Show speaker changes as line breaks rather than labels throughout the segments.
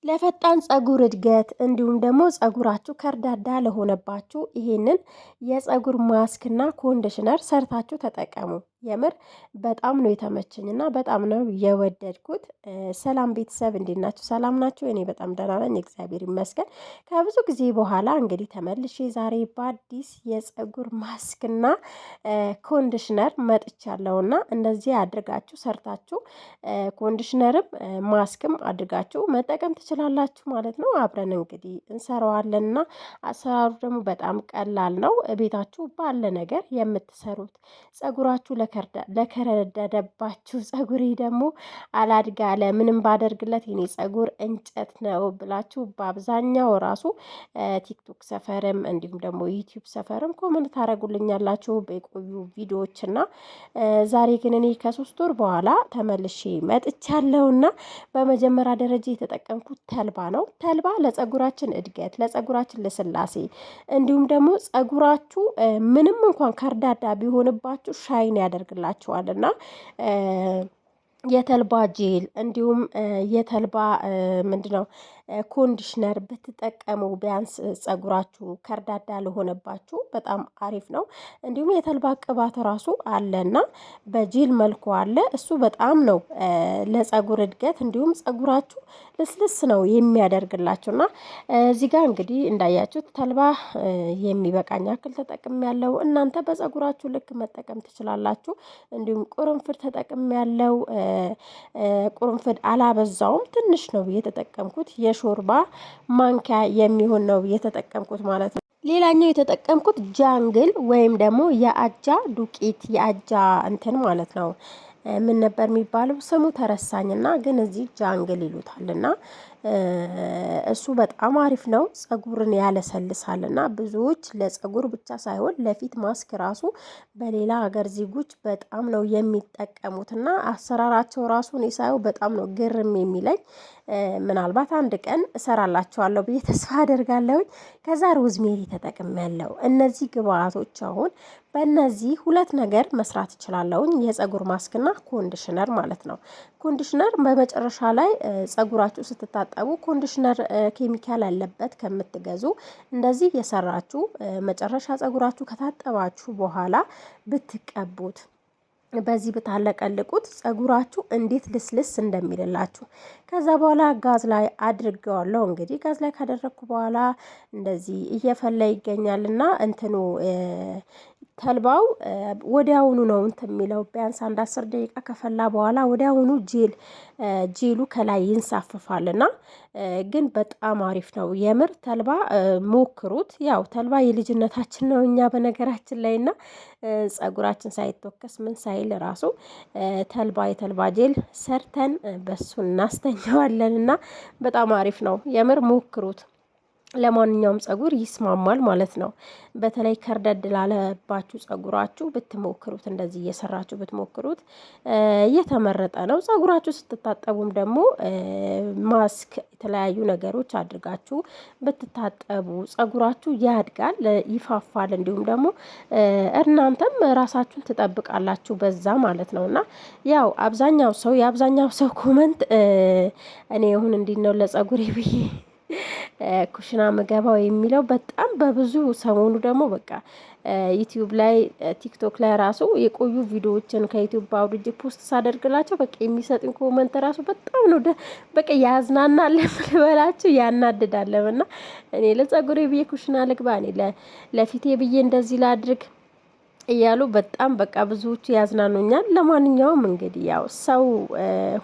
ለፈጣን ፀጉር እድገት እንዲሁም ደግሞ ፀጉራችሁ ከርዳዳ ለሆነባችሁ ይሄንን የፀጉር ማስክ እና ኮንዲሽነር ሰርታችሁ ተጠቀሙ። የምር በጣም ነው የተመቸኝ እና በጣም ነው የወደድኩት። ሰላም ቤተሰብ እንዴት ናችሁ? ሰላም ናችሁ? እኔ በጣም ደህና ነኝ፣ እግዚአብሔር ይመስገን። ከብዙ ጊዜ በኋላ እንግዲህ ተመልሼ ዛሬ በአዲስ የፀጉር ማስክ እና ኮንዲሽነር መጥቻለሁ እና እንደዚህ አድርጋችሁ ሰርታችሁ ኮንዲሽነርም ማስክም አድርጋችሁ መጠቀም ትችላላችሁ ማለት ነው። አብረን እንግዲህ እንሰራዋለን እና አሰራሩ ደግሞ በጣም ቀላል ነው። ቤታችሁ ባለ ነገር የምትሰሩት ፀጉራችሁ ለከረደደባችሁ ፀጉሬ ደግሞ አላድጋ አለ ምንም ባደርግለት የኔ ፀጉር እንጨት ነው ብላችሁ በአብዛኛው ራሱ ቲክቶክ ሰፈርም እንዲሁም ደግሞ ዩቲዩብ ሰፈርም ኮመንት ታደርጉልኛላችሁ በቆዩ ቪዲዮዎች እና ዛሬ ግን እኔ ከሶስት ወር በኋላ ተመልሼ መጥቻለሁና በመጀመሪያ ደረጃ የተጠቀምኩት ተልባ ነው። ተልባ ለፀጉራችን እድገት፣ ለፀጉራችን ልስላሴ እንዲሁም ደግሞ ፀጉራችሁ ምንም እንኳን ከርዳዳ ቢሆንባችሁ ሻይን ያደርግላችኋልና የተልባ ጄል እንዲሁም የተልባ ምንድነው ኮንዲሽነር ብትጠቀሙ ቢያንስ ፀጉራችሁ ከርዳዳ ለሆነባችሁ በጣም አሪፍ ነው። እንዲሁም የተልባ ቅባት ራሱ አለና በጄል መልኩ አለ። እሱ በጣም ነው ለፀጉር እድገት እንዲሁም ፀጉራችሁ ልስልስ ነው የሚያደርግላችሁ እና እዚህ ጋር እንግዲህ እንዳያችሁት ተልባ የሚበቃኝ ያክል ተጠቅሜያለሁ። እናንተ በፀጉራችሁ ልክ መጠቀም ትችላላችሁ። እንዲሁም ቁርንፍድ ተጠቅሜያለሁ። ቁርንፍድ አላበዛውም፣ ትንሽ ነው የተጠቀምኩት። የሾርባ ማንኪያ የሚሆን ነው የተጠቀምኩት ማለት ነው። ሌላኛው የተጠቀምኩት ጃንግል ወይም ደግሞ የአጃ ዱቄት የአጃ እንትን ማለት ነው። ምን ነበር የሚባለው ስሙ ተረሳኝና፣ ግን እዚህ ጃንግል ይሉታልና እሱ በጣም አሪፍ ነው። ፀጉርን ያለሰልሳልና ብዙዎች ለፀጉር ብቻ ሳይሆን ለፊት ማስክ ራሱ በሌላ ሀገር ዜጎች በጣም ነው የሚጠቀሙትና አሰራራቸው ራሱ እኔ ሳየው በጣም ነው ግርም የሚለኝ። ምናልባት አንድ ቀን እሰራላችኋለሁ ብዬ ተስፋ አደርጋለሁኝ። ከዛ ሮዝሜሪ ተጠቅሜያለሁ። እነዚህ ግብአቶች አሁን በእነዚህ ሁለት ነገር መስራት እችላለሁኝ፣ የፀጉር ማስክና ኮንዲሽነር ማለት ነው። ኮንዲሽነር በመጨረሻ ላይ ፀጉራችሁ ስትታጠቡ ኮንዲሽነር ኬሚካል ያለበት ከምትገዙ እንደዚህ የሰራችሁ መጨረሻ ፀጉራችሁ ከታጠባችሁ በኋላ ብትቀቡት በዚህ ብታለቀልቁት ፀጉራችሁ እንዴት ልስልስ እንደሚልላችሁ። ከዛ በኋላ ጋዝ ላይ አድርገዋለሁ። እንግዲህ ጋዝ ላይ ካደረግኩ በኋላ እንደዚህ እየፈላ ይገኛልና እንትኑ ተልባው ወዲያውኑ ነው እንትን የሚለው ቢያንስ አንድ 10 ደቂቃ ከፈላ በኋላ ወዲያውኑ ጄሉ ከላይ ይንሳፍፋልና ግን በጣም አሪፍ ነው የምር። ተልባ ሞክሩት። ያው ተልባ የልጅነታችን ነው እኛ በነገራችን ላይ እና ፀጉራችን ሳይተወከስ ምን ሳይል ራሱ የተልባ ጄል ሰርተን በሱ እናስተኛዋለን እና በጣም አሪፍ ነው የምር ሞክሩት። ለማንኛውም ፀጉር ይስማማል ማለት ነው። በተለይ ከርደድ ላለባችሁ ፀጉራችሁ ብትሞክሩት፣ እንደዚህ እየሰራችሁ ብትሞክሩት እየተመረጠ ነው። ፀጉራችሁ ስትታጠቡም ደግሞ ማስክ የተለያዩ ነገሮች አድርጋችሁ ብትታጠቡ ፀጉራችሁ ያድጋል፣ ይፋፋል። እንዲሁም ደግሞ እናንተም ራሳችሁን ትጠብቃላችሁ በዛ ማለት ነው እና ያው የአብዛኛው ሰው ኮመንት እኔ አሁን እንዲህ ነው ለፀጉሬ ብዬ ኩሽና ምገባው የሚለው በጣም በብዙ ሰሞኑ ደግሞ በቃ ዩቲዩብ ላይ ቲክቶክ ላይ ራሱ የቆዩ ቪዲዮዎችን ከዩቲዩብ አውርጄ ፖስት ሳደርግላቸው በቃ የሚሰጡኝ ኮመንት ራሱ በጣም ነው በቃ ያዝናናል ልበላችሁ፣ ያናድዳለም እና እኔ ለፀጉሬ ብዬ ኩሽና ልግባ፣ እኔ ለፊቴ ብዬ እንደዚህ ላድርግ እያሉ በጣም በቃ ብዙዎቹ ያዝናኑኛል። ለማንኛውም እንግዲህ ያው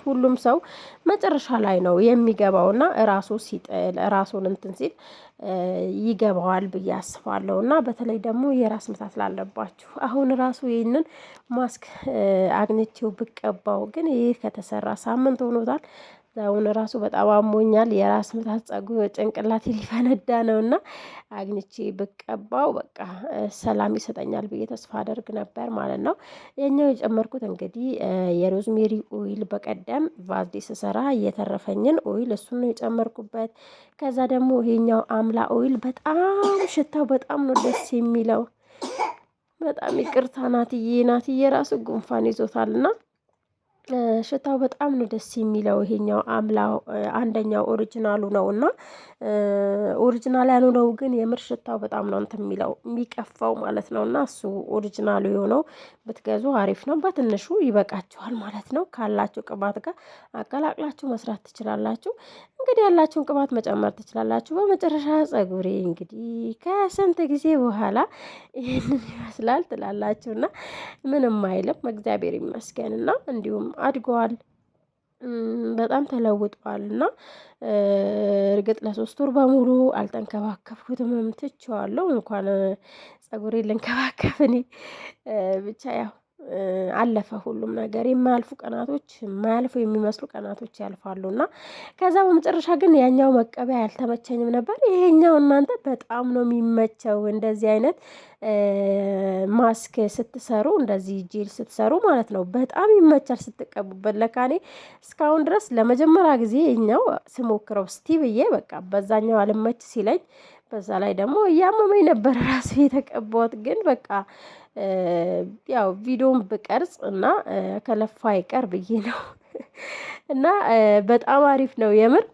ሁሉም ሰው መጨረሻ ላይ ነው የሚገባውና ራሱ ሲጥል ራሱን እንትን ሲል ይገባዋል ብዬ አስባለሁ። እና በተለይ ደግሞ የራስ ምታት ላለባችሁ አሁን ራሱ ይህንን ማስክ አግኝቼው ብቀባው ግን ይህ ከተሰራ ሳምንት ሆኖታል። አሁን ራሱ በጣም አሞኛል። የራስ ምታት ፀጉር ጭንቅላቴ ሊፈነዳ ነውና አግኝቼ ብቀባው በቃ ሰላም ይሰጠኛል ብዬ ተስፋ አደርግ ነበር ማለት ነው። የኛው የጨመርኩት እንግዲህ የሮዝሜሪ ኦይል በቀደም ቫዝሊ ስሰራ የተረፈኝን ኦይል እሱን ነው የጨመርኩበት። ከዛ ደግሞ ይሄኛው አምላ ኦይል በጣም ሽታው በጣም ነው ደስ የሚለው። በጣም ይቅርታ ናትዬ ራሱ ጉንፋን ይዞታልና ሽታው በጣም ነው ደስ የሚለው። ይሄኛው አምላው አንደኛው ኦሪጂናሉ ነው እና ኦሪጂናል ያልሆነው ግን የምር ሽታው በጣም ነው እንትን የሚለው የሚቀፋው ማለት ነው። እና እሱ ኦሪጂናሉ የሆነው ብትገዙ አሪፍ ነው። በትንሹ ይበቃችኋል ማለት ነው። ካላችሁ ቅባት ጋር አቀላቅላችሁ መስራት ትችላላችሁ። እንግዲህ ያላችሁን ቅባት መጨመር ትችላላችሁ። በመጨረሻ ፀጉሬ እንግዲህ ከስንት ጊዜ በኋላ ይህንን ይመስላል ትላላችሁ እና ምንም አይልም፣ እግዚአብሔር ይመስገን እና እንዲሁም አድገዋል። በጣም ተለውጧል እና እርግጥ ለ3 ወር በሙሉ አልተንከባከብኩትም፣ ትቼዋለሁ። እንኳን ፀጉሬን ልንከባከብ እኔ ብቻ ያው አለፈ ሁሉም ነገር። የማያልፉ ቀናቶች የማያልፉ የሚመስሉ ቀናቶች ያልፋሉ እና ከዛ በመጨረሻ ግን ያኛው መቀበያ ያልተመቸኝም ነበር። ይሄኛው እናንተ በጣም ነው የሚመቸው። እንደዚህ አይነት ማስክ ስትሰሩ እንደዚህ ጄል ስትሰሩ ማለት ነው በጣም ይመቻል ስትቀቡበት። ለካ እኔ እስካሁን ድረስ ለመጀመሪያ ጊዜ እኛው ስሞክረው እስቲ ብዬ በቃ በዛኛው አልመች ሲለኝ በዛ ላይ ደግሞ እያመመኝ ነበር ራሱ የተቀባሁት። ግን በቃ ያው ቪዲዮን ብቀርጽ እና ከለፋ አይቀር ብዬ ነው እና በጣም አሪፍ ነው የምር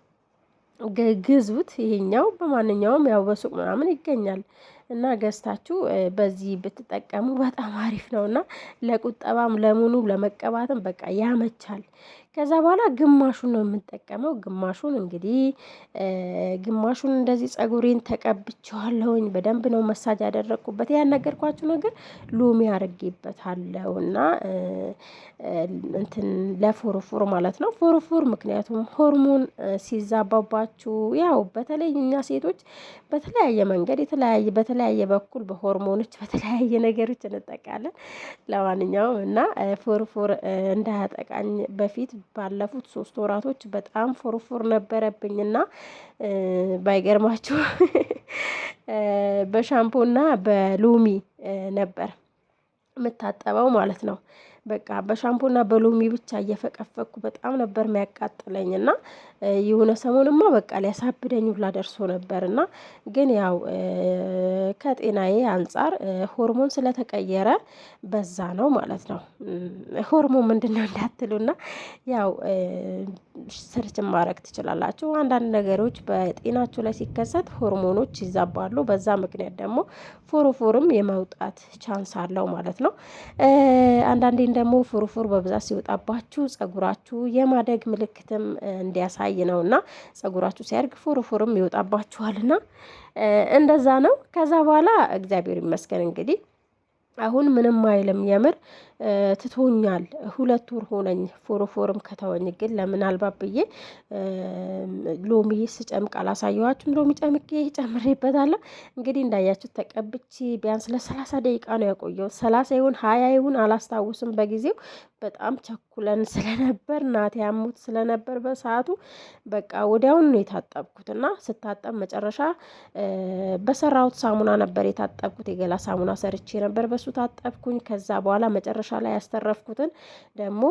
ግዙት። ይሄኛው በማንኛውም ያው በሱቅ ምናምን ይገኛል እና ገዝታችሁ በዚህ ብትጠቀሙ በጣም አሪፍ ነው እና ለቁጠባም ለምኑ ለመቀባትም በቃ ያመቻል። ከዛ በኋላ ግማሹን ነው የምንጠቀመው። ግማሹን እንግዲህ ግማሹን እንደዚህ ፀጉሬን ተቀብቼዋለሁኝ። በደንብ ነው መሳጅ ያደረግኩበት። ያን ነገርኳችሁ ነገር ሎሚ አድርጌበታለሁ እና እንትን ለፎርፎር ማለት ነው። ፎርፎር ምክንያቱም ሆርሞን ሲዛባባችሁ ያው በተለይ እኛ ሴቶች በተለያየ መንገድ በተለያየ በኩል በሆርሞኖች በተለያየ ነገሮች እንጠቃለን። ለማንኛውም እና ፎርፎር እንዳያጠቃኝ በፊት ባለፉት 3 ወራቶች በጣም ፎርፎር ነበረብኝና ባይገርማችሁ በሻምፖና በሎሚ ነበር የምታጠበው ማለት ነው። በቃ በሻምፖና በሎሚ ብቻ እየፈቀፈኩ በጣም ነበር የሚያቃጥለኝ እና የሆነ ሰሞንማ በቃ ሊያሳብደኝ ሁላ ደርሶ ነበር እና ግን ያው ከጤናዬ አንፃር ሆርሞን ስለተቀየረ በዛ ነው ማለት ነው። ሆርሞን ምንድነው እንዳትሉና ያው ሰርች ማድረግ ትችላላችሁ። አንዳንድ ነገሮች በጤናችሁ ላይ ሲከሰት ሆርሞኖች ይዛባሉ። በዛ ምክንያት ደግሞ ፎሮፎርም የመውጣት ቻንስ አለው ማለት ነው። አንዳንዴም ደግሞ ፎሮፎር በብዛት ሲወጣባችሁ ፀጉራችሁ የማደግ ምልክትም እንዲያሳይ ነው እና ፀጉራችሁ ሲያድግ ፎሮፎርም ይወጣባችኋልና እንደዛ ነው። ከዛ በኋላ እግዚአብሔር ይመስገን እንግዲህ አሁን ምንም አይልም የምር ትቶኛል። 2 ወር ሆነኝ ፎሮፎርም ከተወኝ። ግን ለምናልባት ብዬ ሎሚ ስጨምቅ አላሳየኋችሁም። ሎሚ ጨምቄ ጨምሬበታለሁ። እንግዲህ እንዳያችሁት ተቀብቼ ቢያንስ ለ30 ደቂቃ ነው ያቆየሁት። 30 ይሁን 20 ይሁን አላስታውስም በጊዜው በጣም ቸኩለን ስለነበር ናቴ ያሙት ስለነበር በሰዓቱ በቃ ወዲያውኑ ነው የታጠብኩት እና ስታጠብ መጨረሻ በሰራሁት ሳሙና ነበር የታጠብኩት። የገላ ሳሙና ሰርቼ ነበር በሱ ታጠብኩኝ። ከዛ በኋላ መጨረሻ ላይ ያስተረፍኩትን ደግሞ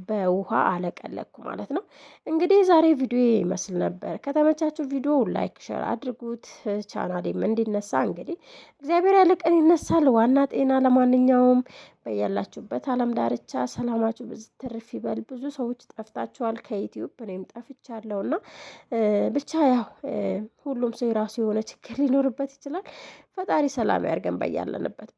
በውሃ አለቀለኩ ማለት ነው። እንግዲህ ዛሬ ቪዲዮ ይመስል ነበር። ከተመቻችሁ ቪዲዮ ላይክ ሼር አድርጉት። ቻናሌም እንዲነሳ እንግዲህ እግዚአብሔር ያለ ቀን ይነሳል። ዋና ጤና። ለማንኛውም በያላችሁበት ዓለም ዳርቻ ሰላማችሁ ብዙ ትርፍ ይበል። ብዙ ሰዎች ጠፍታችኋል ከዩቲዩብ እኔም ጠፍቻለሁ እና ብቻ ያው ሁሉም ሰው የራሱ የሆነ ችግር ሊኖርበት ይችላል። ፈጣሪ ሰላም ያርገን በያለንበት።